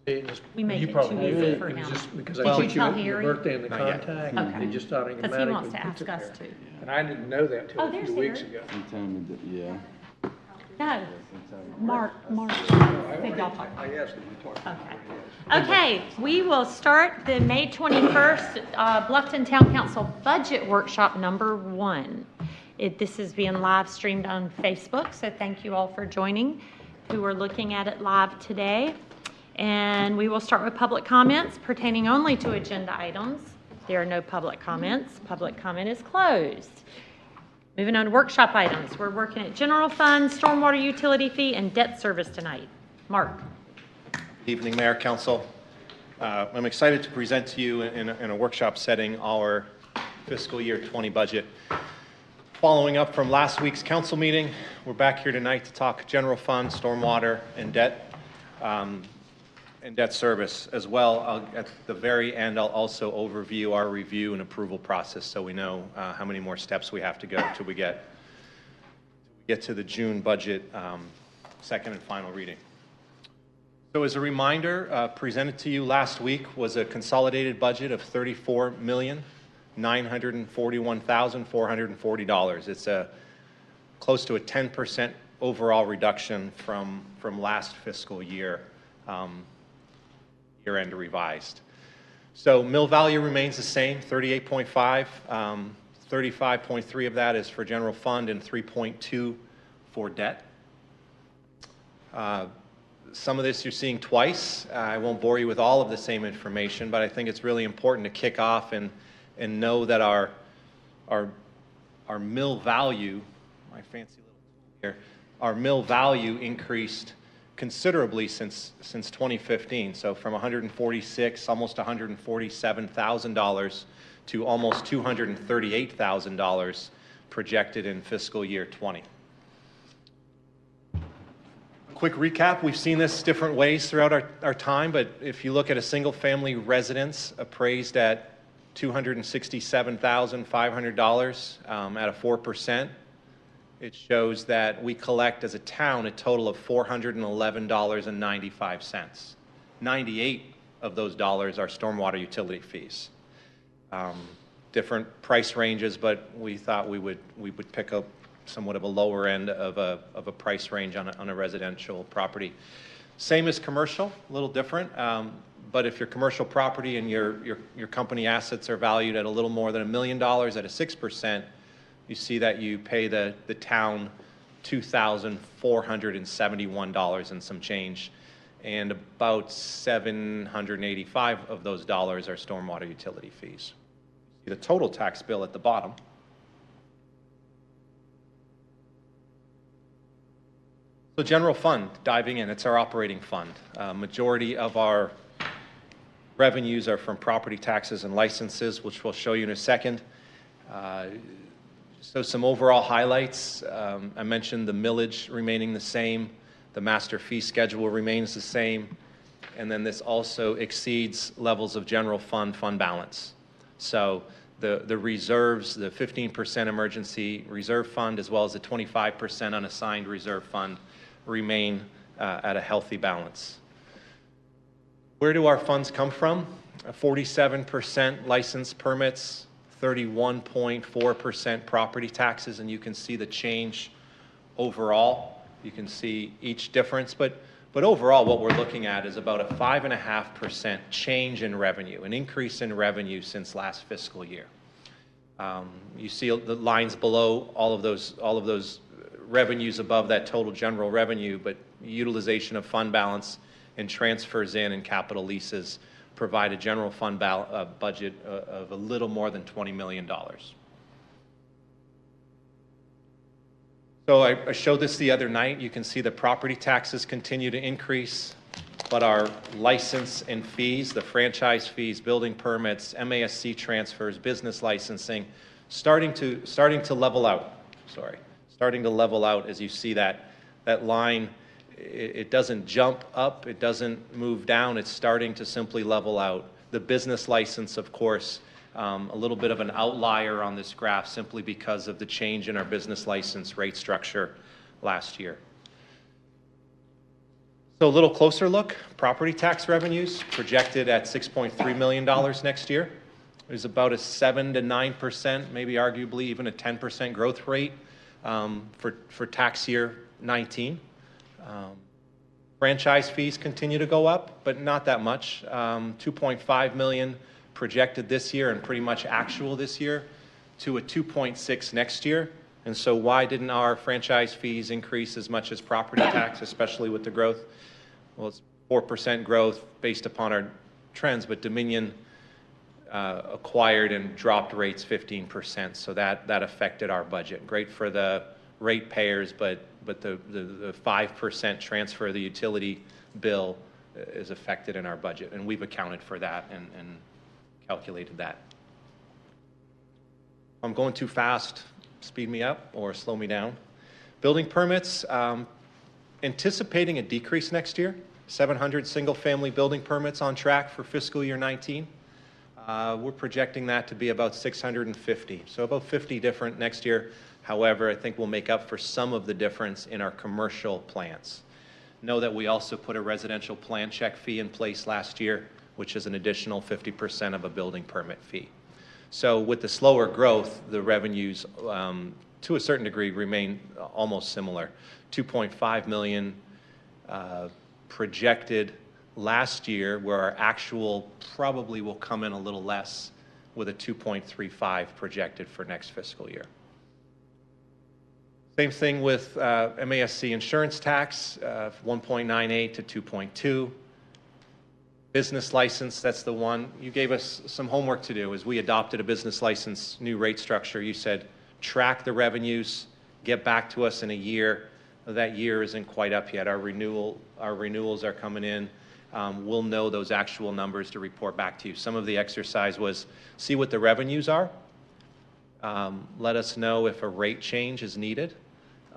We make You it probably too did. easy for It was him. just because Did I you thought you tell had your Harry? birthday in the Not yet. contact, Okay. they just thought Because automatically. he wants to put ask it us there. to. And I didn't know that till Oh, a there's few weeks Harry. ago. Sometime, yeah. No, Mark said y'all talk. I asked him, we talked. Okay. Okay, we will start the May 21st Bluffton Town Council Budget Workshop number 1. This is being live streamed on Facebook, so thank you all for joining who are looking at it live today. And we will start with public comments pertaining only to agenda items. There are no public comments. Public comment is closed. Moving on to workshop items. We're working at general fund, stormwater utility fee, and debt service tonight. Mark. Evening, Mayor, Council. I'm excited to present to you in a workshop setting our fiscal year 20 budget. Following up from last week's council meeting, we're back here tonight to talk general fund, stormwater, and debt service as well. At the very end, I'll also overview our review and approval process so we know how many more steps we have to go till we get to the June budget second and final reading. So as a reminder, presented to you last week was a consolidated budget of $34,941,440. It's close to a 10% overall reduction from last fiscal year. Year-end revised. So mill value remains the same, 38.5. 35.3 of that is for general fund and 3.2 for debt. Some of this you're seeing twice. I won't bore you with all of the same information, but I think it's really important to kick off and know that our mill value, my fancy little tool here, our mill value increased considerably since 2015. So from $146,000, almost $147,000 to almost $238,000 projected in fiscal year 20. Quick recap, we've seen this different ways throughout our time, but if you look at a single family residence appraised at $267,500 at a 4%, it shows that we collect as a town a total of $411.95. 98 of those dollars are stormwater utility fees. Different price ranges, but we thought we would pick up somewhat of a lower end of a price range on a residential property. Same as commercial, a little different. But if your commercial property and your company assets are valued at a little more than $1 million at a 6%, you see that you pay the town $2,471 and some change, and about $785 of those dollars are stormwater utility fees. You see the total tax bill at the bottom. So general fund, diving in, it's our operating fund. Majority of our revenues are from property taxes and licenses, which we'll show you in a second. So some overall highlights. I mentioned the millage remaining the same. The master fee schedule remains the same. And then this also exceeds levels of general fund balance. So the reserves, the 15% emergency reserve fund, as well as the 25% unassigned reserve fund remain at a healthy balance. Where do our funds come from? 47% license permits, 31.4% property taxes, and you can see the change overall. You can see each difference, but overall what we're looking at is about a 5.5% change in revenue, an increase in revenue since last fiscal year. You see the lines below, all of those revenues above that total general revenue, but utilization of fund balance and transfers in and capital leases provide a general fund budget of a little more than $20 million. So I showed this the other night. You can see the property taxes continue to increase, but our license and fees, the franchise fees, building permits, MASC transfers, business licensing, starting to level out. Starting to level out as you see that line. It doesn't jump up, it doesn't move down, it's starting to simply level out. The business license, of course, a little bit of an outlier on this graph simply because of the change in our business license rate structure last year. So a little closer look, property tax revenues projected at $6.3 million next year. There's about a 7 to 9%, maybe arguably even a 10% growth rate for tax year 19. Franchise fees continue to go up, but not that much. 2.5 million projected this year and pretty much actual this year to a 2.6 next year. And so why didn't our franchise fees increase as much as property tax, especially with the growth? Well, it's 4% growth based upon our trends, but Dominion acquired and dropped rates 15%, so that affected our budget. Great for the ratepayers, but the 5% transfer of the utility bill is affected in our budget, and we've accounted for that and calculated that. If I'm going too fast, speed me up or slow me down. Building permits, anticipating a decrease next year. 700 single-family building permits on track for fiscal year 19. We're projecting that to be about 650, so about 50 different next year. However, I think we'll make up for some of the difference in our commercial plants. Know that we also put a residential plan check fee in place last year, which is an additional 50% of a building permit fee. So with the slower growth, the revenues, to a certain degree, remain almost similar. 2.5 million projected last year, where our actual probably will come in a little less, with a 2.35 projected for next fiscal year. Same thing with MASC insurance tax, 1.98 to 2.2. Business license, that's the one. You gave us some homework to do as we adopted a business license new rate structure. You said track the revenues, get back to us in a year. That year isn't quite up yet. Our renewals are coming in. We'll know those actual numbers to report back to you. Some of the exercise was see what the revenues are. Let us know if a rate change is needed.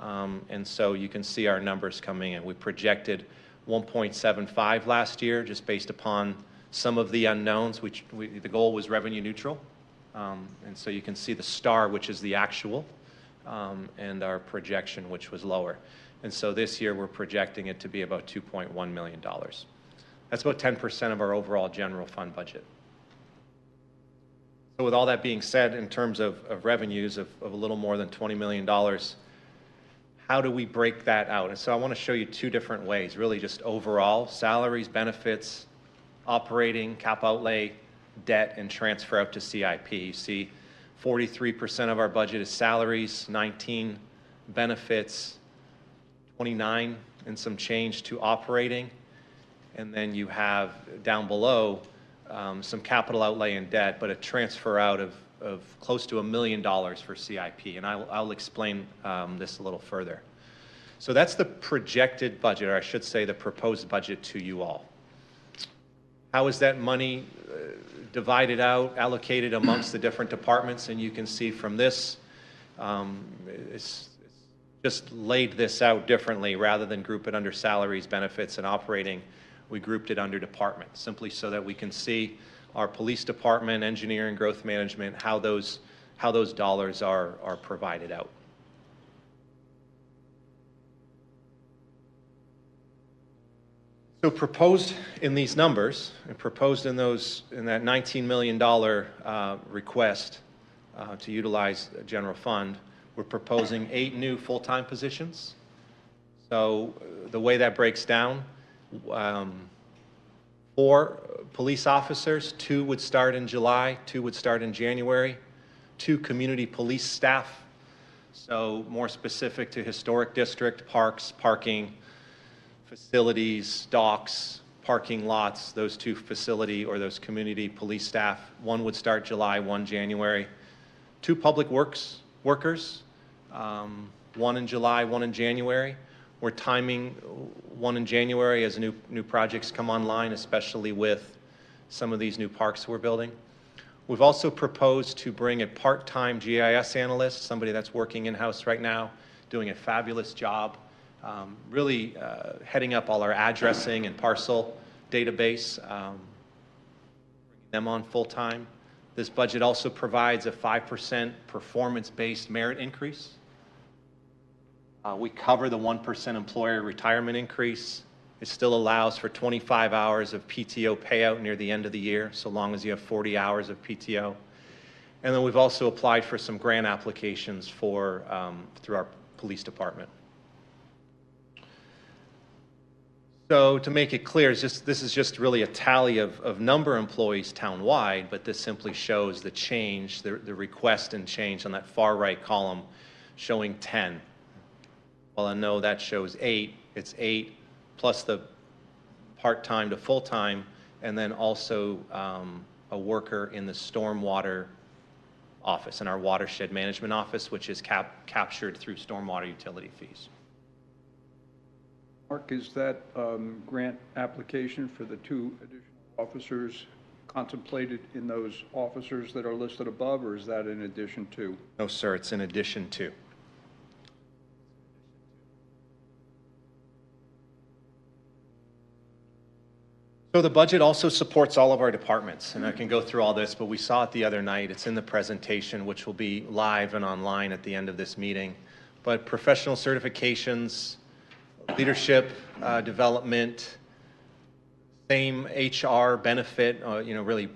And so you can see our numbers coming in. We projected 1.75 last year, just based upon some of the unknowns, which the goal was revenue neutral. And so you can see the star, which is the actual, and our projection, which was lower. And so this year we're projecting it to be about $2.1 million. That's about 10% of our overall general fund budget. So with all that being said, in terms of revenues of a little more than $20 million, how do we break that out? And so I want to show you two different ways, really just overall: salaries, benefits, operating, cap outlay, debt, and transfer out to CIP. You see 43% of our budget is salaries, 19 benefits, 29 and some change to operating. And then you have down below some capital outlay and debt, but a transfer out of close to $1 million for CIP. And I'll explain this a little further. So that's the projected budget, or I should say the proposed budget to you all. How is that money divided out, allocated amongst the different departments? And you can see from this, it's just laid this out differently. Rather than group it under salaries, benefits, and operating, we grouped it under departments, simply so that we can see our police department, engineering, growth management, how those dollars are provided out. So proposed in these numbers, and proposed in that $19 million request to utilize a general fund, we're proposing 8 new full-time positions. So the way that breaks down, 4 police officers, 2 would start in July, 2 would start in January, 2 community police staff, so more specific to historic district, parks, parking, facilities, docks, parking lots, those 2 facility or those community police staff. 1 would start July, 1 January. 2 public works workers, 1 in July, 1 in January. We're timing 1 in January as new projects come online, especially with some of these new parks we're building. We've also proposed to bring a part-time GIS analyst, somebody that's working in-house right now, doing a fabulous job, really heading up all our addressing and parcel database, bringing them on full-time. This budget also provides a 5% performance-based merit increase. We cover the 1% employer retirement increase. It still allows for 25 hours of PTO payout near the end of the year, so long as you have 40 hours of PTO. And then we've also applied for some grant applications for, through our police department. So to make it clear, this is just really a tally of number of employees townwide, but this simply shows the change, the request and change on that far right column showing 10. Well, I know that shows 8. It's 8 plus the part-time to full-time, and then also a worker in the stormwater office, in our watershed management office, which is captured through stormwater utility fees. Mark, is that grant application for the 2 additional officers contemplated in those officers that are listed above, or is that in addition to? No, sir, it's in addition to. So the budget also supports all of our departments, and I can go through all this, but we saw it the other night. It's in the presentation, which will be live and online at the end of this meeting. But professional certifications, leadership development, same HR benefit, really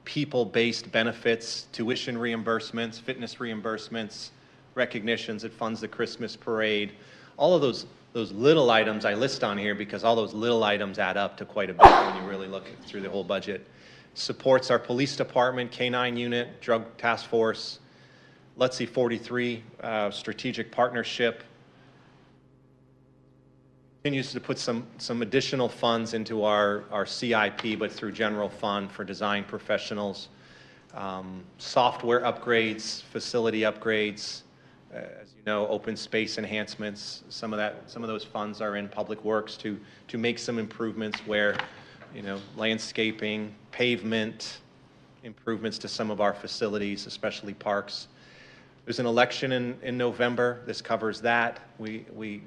people-based benefits, tuition reimbursements, fitness reimbursements, recognitions. It funds the Christmas parade. All of those little items I list on here because all those little items add up to quite a bit when you really look through the whole budget. Supports our police department, K-9 unit, drug task force, LETC 43 strategic partnership. Continues to put some additional funds into our CIP, but through general fund for design professionals, software upgrades, facility upgrades, as you know, open space enhancements. Some of those funds are in public works to make some improvements where, landscaping, pavement, improvements to some of our facilities, especially parks. There's an election in November. This covers that. We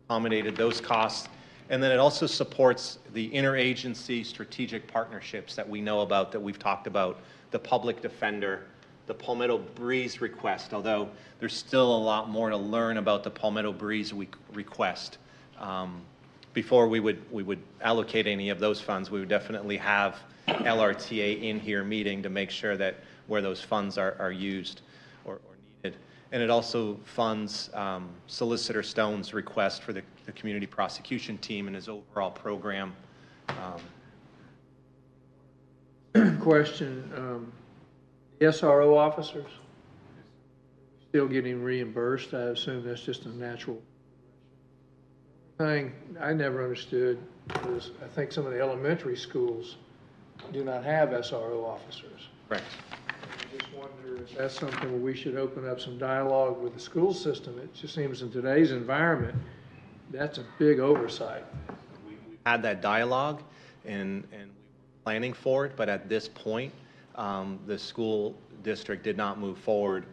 accommodated those costs. And then it also supports the interagency strategic partnerships that we know about, that we've talked about, the public defender, the Palmetto Breeze request, although there's still a lot more to learn about the Palmetto Breeze request. Before we would allocate any of those funds, we would definitely have LRTA in here meeting to make sure that where those funds are used or needed. And it also funds Solicitor Stone's request for the community prosecution team and his overall program. Question, the SRO officers, still getting reimbursed? I assume that's just a natural thing. I never understood was I think some of the elementary schools do not have SRO officers. Right. I just wonder if that's something where we should open up some dialogue with the school system. It just seems in today's environment, that's a big oversight. We've had that dialogue and we were planning for it, but at this point, the school district did not move forward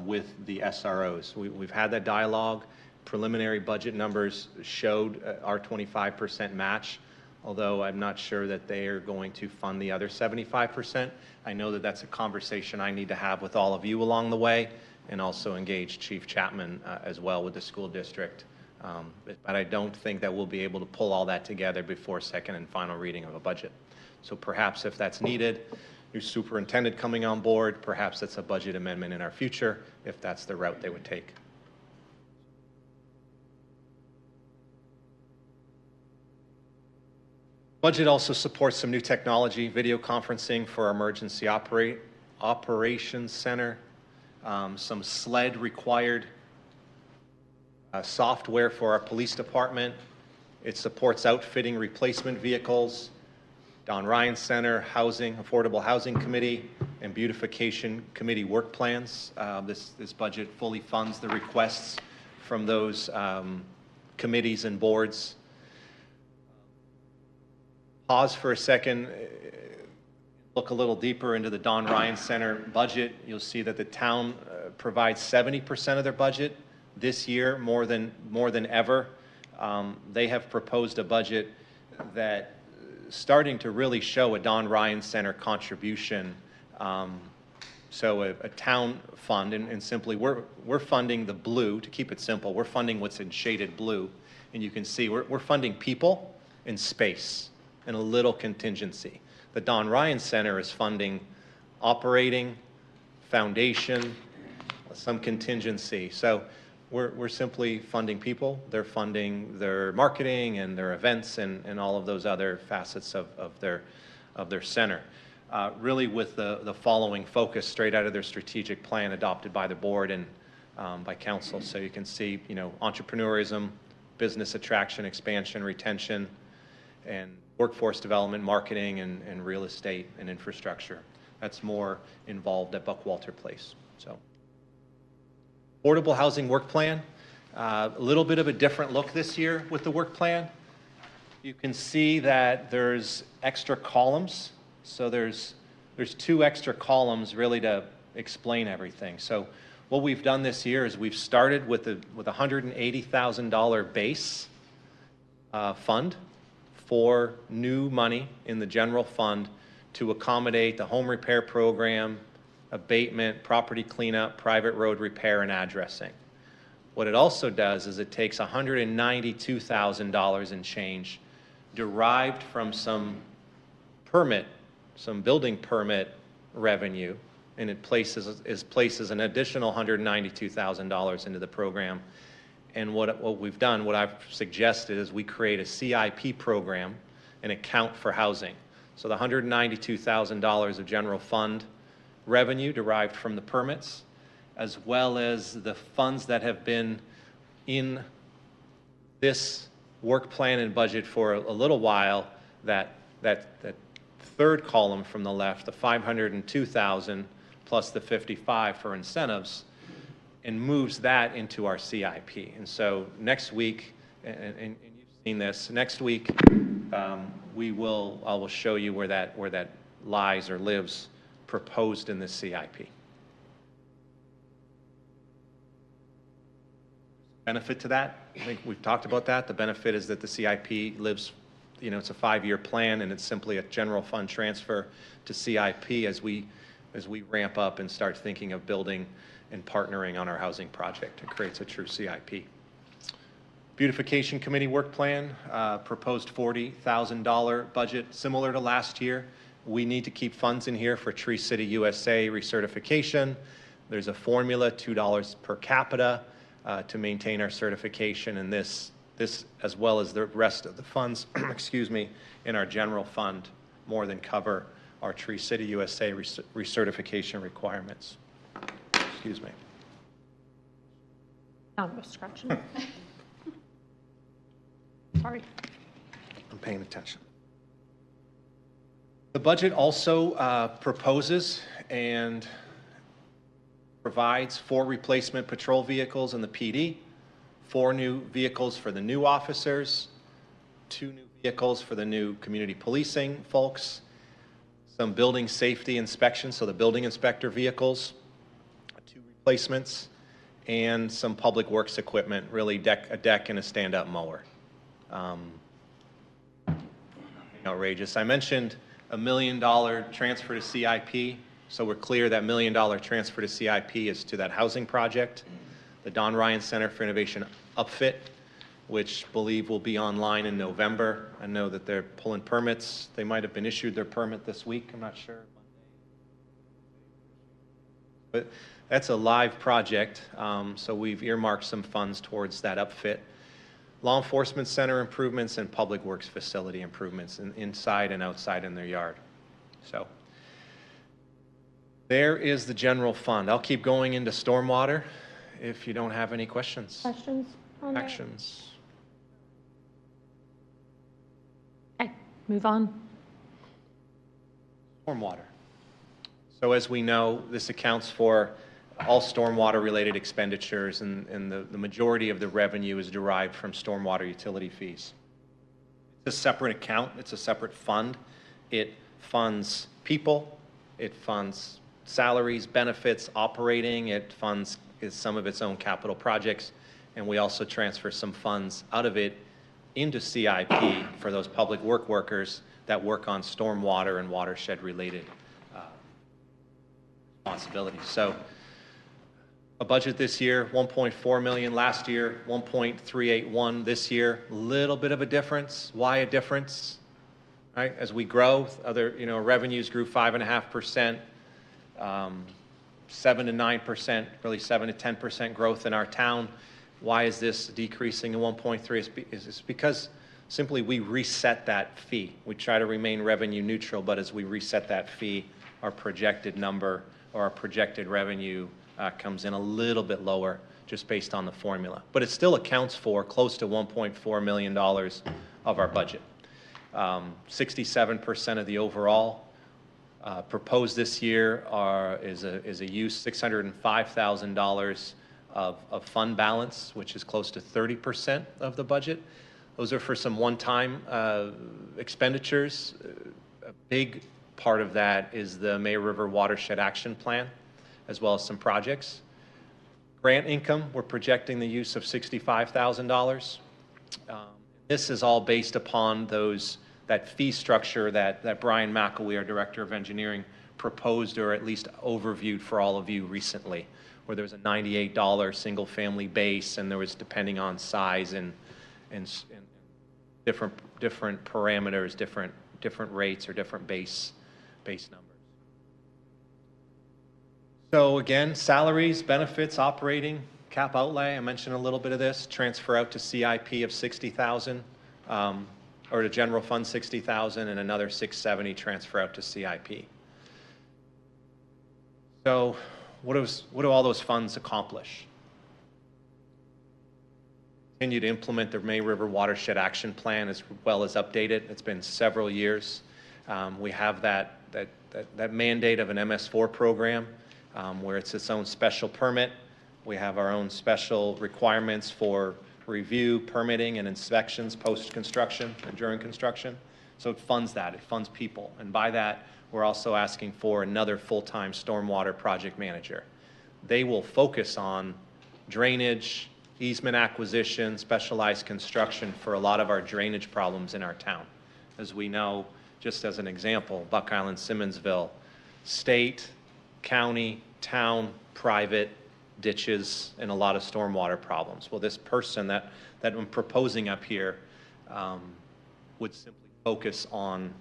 with the SROs. We've had that dialogue. Preliminary budget numbers showed our 25% match, although I'm not sure that they are going to fund the other 75%. I know that that's a conversation I need to have with all of you along the way, and also engage Chief Chapman as well with the school district. But I don't think that we'll be able to pull all that together before second and final reading of a budget. So perhaps if that's needed, new superintendent coming on board, perhaps that's a budget amendment in our future, if that's the route they would take. Budget also supports some new technology, video conferencing for our emergency operations center, some SLED required software for our police department. It supports outfitting replacement vehicles, Don Ryan Center, Housing, Affordable Housing Committee, and Beautification Committee work plans. This budget fully funds the requests from those committees and boards. Pause for a second, look a little deeper into the Don Ryan Center budget. You'll see that the town provides 70% of their budget this year, more than ever. They have proposed a budget that starting to really show a Don Ryan Center contribution. So a town fund, and simply we're funding the blue, to keep it simple, we're funding what's in shaded blue, And you can see we're funding people and space and a little contingency. The Don Ryan Center is funding operating, foundation, some contingency. So we're simply funding people. They're funding their marketing and their events and all of those other facets of their center. Really with the following focus straight out of their strategic plan adopted by the board and by council. So you can see, entrepreneurism, business attraction, expansion, retention, and workforce development, marketing, and real estate and infrastructure. That's more involved at Buckwalter Place. So, affordable housing work plan, a little bit of a different look this year with the work plan. You can see that there's extra columns. So there's 2 extra columns really to explain everything. So what we've done this year is we've started with a $180,000 base fund for new money in the general fund to accommodate the home repair program, abatement, property cleanup, private road repair, and addressing. What it also does is it takes $192,000 in change derived from some building permit revenue, and it places an additional $192,000 into the program. And what we've done, what I've suggested, is we create a CIP program, an account for housing. So the $192,000 of general fund revenue derived from the permits, as well as the funds that have been in this work plan and budget for a little while, that third column from the left, the $502,000 plus the $55,000 for incentives, and moves that into our CIP. And so next week, and you've seen this, next week I will show you where that lies or lives proposed in the CIP. Benefit to that, I think we've talked about that. The benefit is that the CIP lives, it's a 5-year plan, and it's simply a general fund transfer to CIP as we ramp up and start thinking of building and partnering on our housing project. It creates a true CIP. Beautification Committee work plan, proposed $40,000 budget, similar to last year. We need to keep funds in here for Tree City USA recertification. There's a formula, $2 per capita, to maintain our certification, and this as well as the rest of the funds, excuse me, in our general fund more than cover our Tree City USA recertification requirements. Excuse me. I was scratching. Sorry. I'm paying attention. The budget also proposes and provides 4 replacement patrol vehicles in the PD, 4 new vehicles for the new officers, 2 new vehicles for the new community policing folks, some building safety inspections, so the building inspector vehicles, 2 replacements, and some public works equipment, really a deck and a stand-up mower. Outrageous. I mentioned $1 million transfer to CIP, so we're clear that $1 million transfer to CIP is to that housing project. The Don Ryan Center for Innovation upfit, which I believe will be online in November. I know that they're pulling permits. They might have been issued their permit this week, I'm not sure. But that's a live project, so we've earmarked some funds towards that upfit. Law enforcement center improvements and public works facility improvements inside and outside in their yard. So there is the general fund. I'll keep going into stormwater if you don't have any questions. Questions on that? Actions. Okay, move on. Stormwater. So as we know, this accounts for all stormwater related expenditures, and the majority of the revenue is derived from stormwater utility fees. It's a separate account, it's a separate fund. It funds people, it funds salaries, benefits, operating, it funds some of its own capital projects, and we also transfer some funds out of it into CIP for those public workers that work on stormwater and watershed related responsibilities. So A budget this year, 1.4 million last year, 1.381 this year. Little bit of a difference. Why a difference? Right? As we grow, other, revenues grew 5.5%, 7 to 9%, really 7 to 10% growth in our town. Why is this decreasing to 1.3? It's because simply we reset that fee. We try to remain revenue neutral, but as we reset that fee, our projected number or our projected revenue comes in a little bit lower just based on the formula. But it still accounts for close to $1.4 million of our budget. 67% of the overall proposed this year is a use $605,000 of fund balance, which is close to 30% of the budget. Those are for some one-time expenditures. A big part of that is the May River Watershed Action Plan, as well as some projects. Grant income, we're projecting the use of $65,000. This is all based upon that fee structure that Brian McElwee, our Director of Engineering, proposed or at least overviewed for all of you recently, where there was a $98 single-family base, and there was, depending on size and different parameters, different rates or different base numbers. So again, salaries, benefits, operating, cap outlay. I mentioned a little bit of this. Transfer out to CIP of 60,000, or to general fund 60,000, and another 670 transfer out to CIP. So what do all those funds accomplish? Continue to implement the May River Watershed Action Plan as well as update it. It's been several years. We have that mandate of an MS4 program where it's its own special permit. We have our own special requirements for review, permitting, and inspections post-construction and during construction. So it funds that. It funds people. And by that, we're also asking for another full-time stormwater project manager. They will focus on drainage, easement acquisition, specialized construction for a lot of our drainage problems in our town. As we know, just as an example, Buck Island, Simmonsville, state, county, town, private, ditches, and a lot of stormwater problems. Well, this person that I'm proposing up here would simply focus on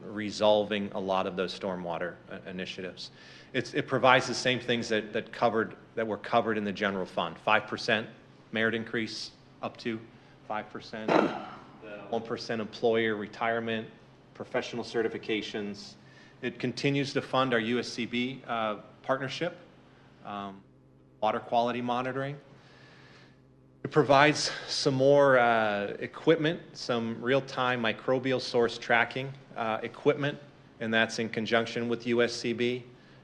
resolving a lot of those stormwater initiatives. It provides the same things that were covered in the general fund. 5% merit increase up to 5%, the 1% employer retirement, professional certifications. It continues to fund our USCB partnership, water quality monitoring. It provides some more equipment, some real-time microbial source tracking equipment, and that's in conjunction with USCB.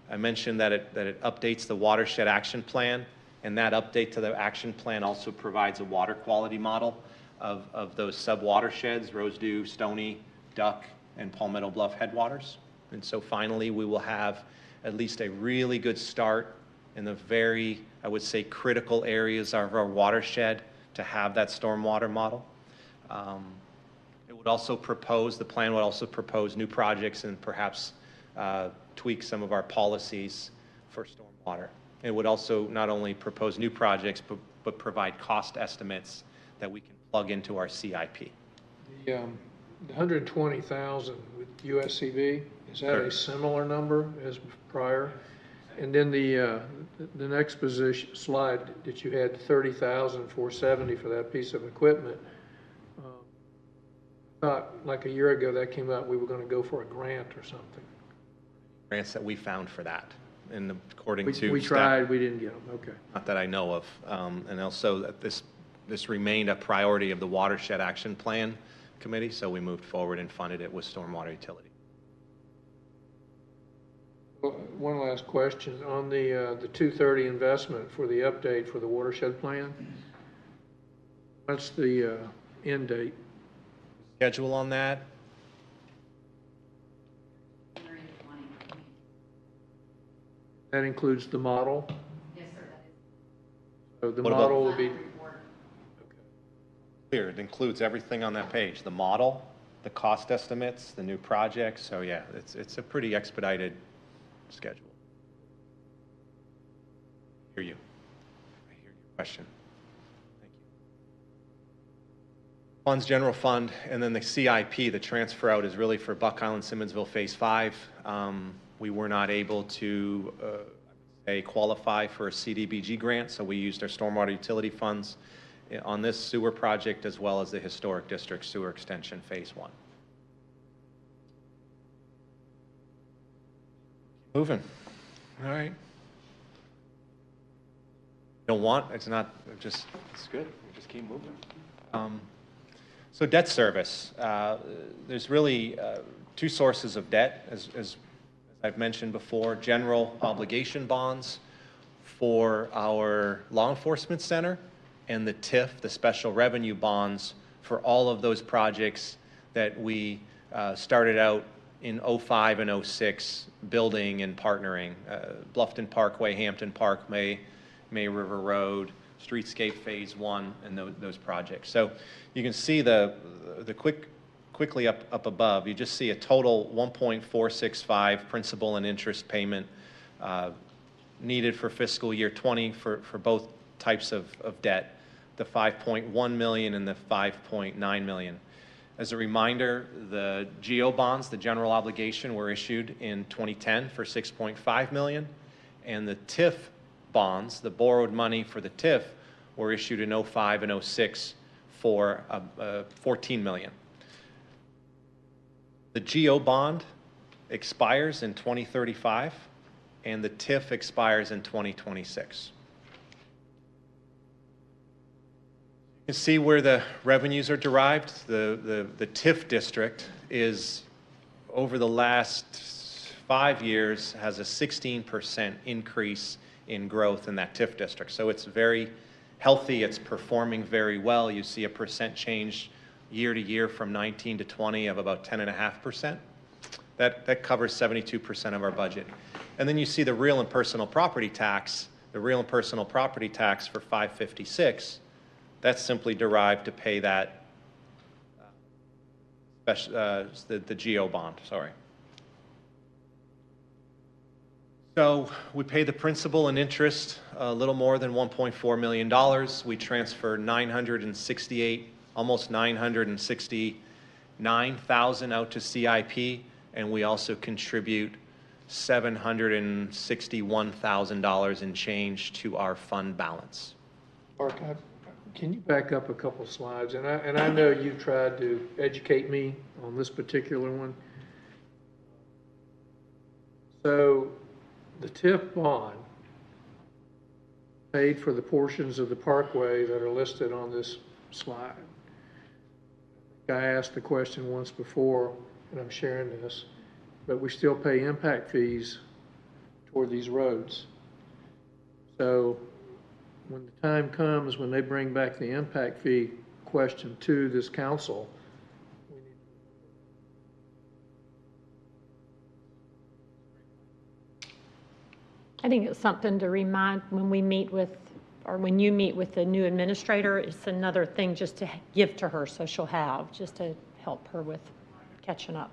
I mentioned that it updates the watershed action plan, and that update to the action plan also provides a water quality model of those sub-watersheds, Rosedew, Stony, Duck, and Palmetto Bluff headwaters. And so finally, we will have at least a really good start in the very, I would say, critical areas of our watershed to have that stormwater model. It would also propose, the plan would also propose new projects and perhaps tweak some of our policies for stormwater. It would also not only propose new projects, but provide cost estimates that we can plug into our CIP. The 120,000 with USCB, is that a similar number as prior? And then the next position slide that you had, 30,470 for that piece of equipment. I thought like a year ago that came out, we were going to go for a grant or something. Grants that we found for that, and according to we tried, we didn't get them. Okay. Not that I know of, and also that this remained a priority of the Watershed Action Plan Committee, so we moved forward and funded it with stormwater utility. Well, one last question on the 230 investment for the update for the watershed plan. What's the end date? Schedule on that? That includes the model? Yes, sir, that is. So the What model about- will be, Clear, it includes everything on that page, the model, the cost estimates, the new projects, so yeah, it's a pretty expedited schedule. hear you. I hear your question. Thank you. Funds General Fund, and then the CIP, the transfer out, is really for Buck Island Simmonsville Phase 5. We were not able to qualify for a CDBG grant, so we used our stormwater utility funds on this sewer project as well as the Historic District Sewer Extension Phase 1. Moving. All right. Don't want, it's not, just, it's good. We just keep moving. So debt service. There's really two sources of debt, as I've mentioned before: general obligation bonds for our law enforcement center, and the TIF, the special revenue bonds, for all of those projects that we started out in 05 and 06 building and partnering. Bluffton Parkway, Hampton Park, May River Road, Streetscape Phase 1, and those projects. So you can see quickly up above, you just see a total 1.465 principal and interest payment needed for fiscal year 20 for both types of debt, the 5.1 million and the 5.9 million. As a reminder, the GO bonds, the general obligation, were issued in 2010 for 6.5 million, and the TIF bonds, the borrowed money for the TIF, were issued in 05 and 06 for 14 million. The GO bond expires in 2035, and the TIF expires in 2026. You can see where the revenues are derived. The TIF district is, over the last 5 years, has a 16% increase in growth in that TIF district. So it's very healthy. It's performing very well. You see a percent change year to year from 19 to 20 of about 10.5%. That covers 72% of our budget. And then you see the real and personal property tax. The real and personal property tax for 556. That's simply derived to pay that the GO bond. Sorry. So we pay the principal and interest a little more than $1.4 million. We transfer almost 969,000 out to CIP, and we also contribute $761,000 in change to our fund balance. Mark, can you back up a couple slides? And I know you've tried to educate me on this particular one. So the TIF bond paid for the portions of the parkway that are listed on this slide. I asked the question once before, and I'm sharing this, but we still pay impact fees toward these roads. So when the time comes, when they bring back the impact fee question to this council, I think it's something to remind when we meet with, or when you meet with the new administrator. It's another thing just to give to her, so she'll have, just to help her with catching up.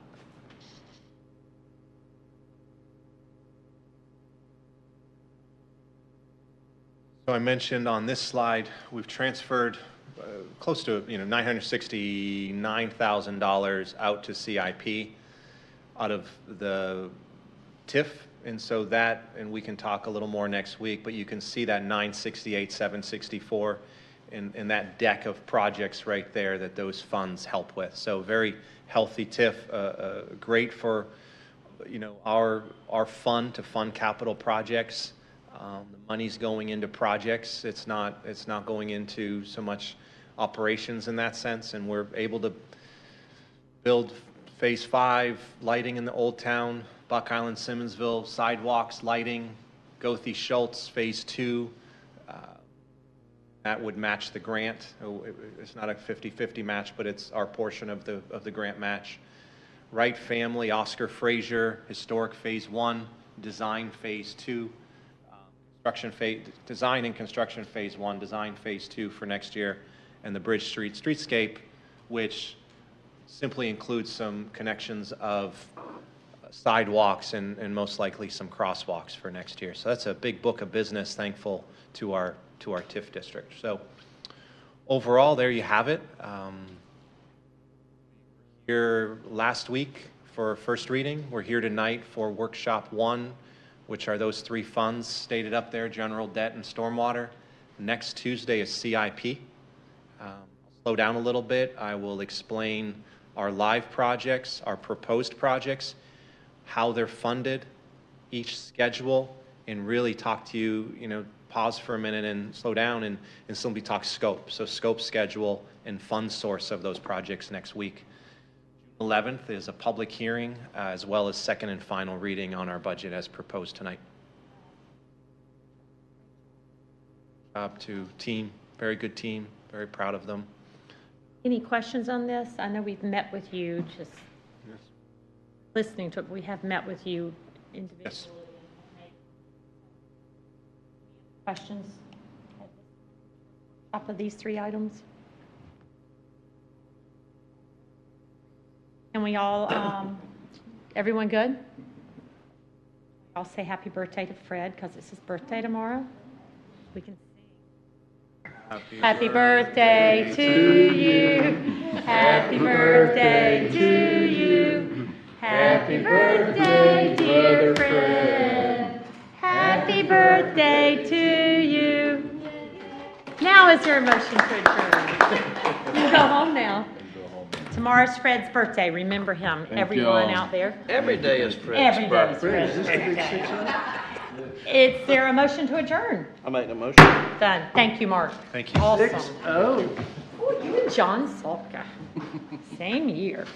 So I mentioned on this slide, we've transferred close to $969,000 out to CIP out of the TIF, and so that, and we can talk a little more next week, but you can see that 968, 764 in that deck of projects right there that those funds help with. So very healthy TIF, great for our fund to fund capital projects. The money's going into projects. It's not going into so much operations in that sense, and we're able to build Phase 5, lighting in the Old Town, Buck Island, Simmonsville, sidewalks, lighting, Goethe Schultz, Phase 2. That would match the grant. It's not a 50-50 match, but it's our portion of the grant match. Wright Family, Oscar Frazier, Historic Phase 1, Design Phase 2. Design and construction Phase 1, design Phase 2 for next year, and the Bridge Street Streetscape, which simply includes some connections of sidewalks and most likely some crosswalks for next year. So that's a big book of business, thankful to our TIF district. So overall, there you have it. Here last week for first reading. We're here tonight for workshop 1, which are those 3 funds stated up there, general debt and stormwater. Next Tuesday is CIP. I'll slow down a little bit. I will explain our live projects, our proposed projects, how they're funded, each schedule, and really talk to you, pause for a minute and slow down and simply talk scope. So scope, schedule, and fund source of those projects next week. June 11th is a public hearing as well as second and final reading on our budget as proposed tonight. Job to team, very good team, very proud of them. Any questions on this? I know we've met with you, just Yes. listening to it. We have met with you individually. Yes. Questions? Top of these 3 items? And we all, everyone good? I'll say happy birthday to Fred because it's his birthday tomorrow. We can sing. Happy birthday to you. Happy birthday to you. Happy birthday, dear Fred. Happy birthday to you. Now is there a motion to adjourn? You can go home now. Tomorrow's Fred's birthday. Remember him, everyone out there. Every day is Fred's Every day is birthday. Fred's birthday. Is there a motion to adjourn? I make the motion. Done. Thank you, Mark. Thank you. Awesome. 6-0. Oh, you and John Salka. Same year.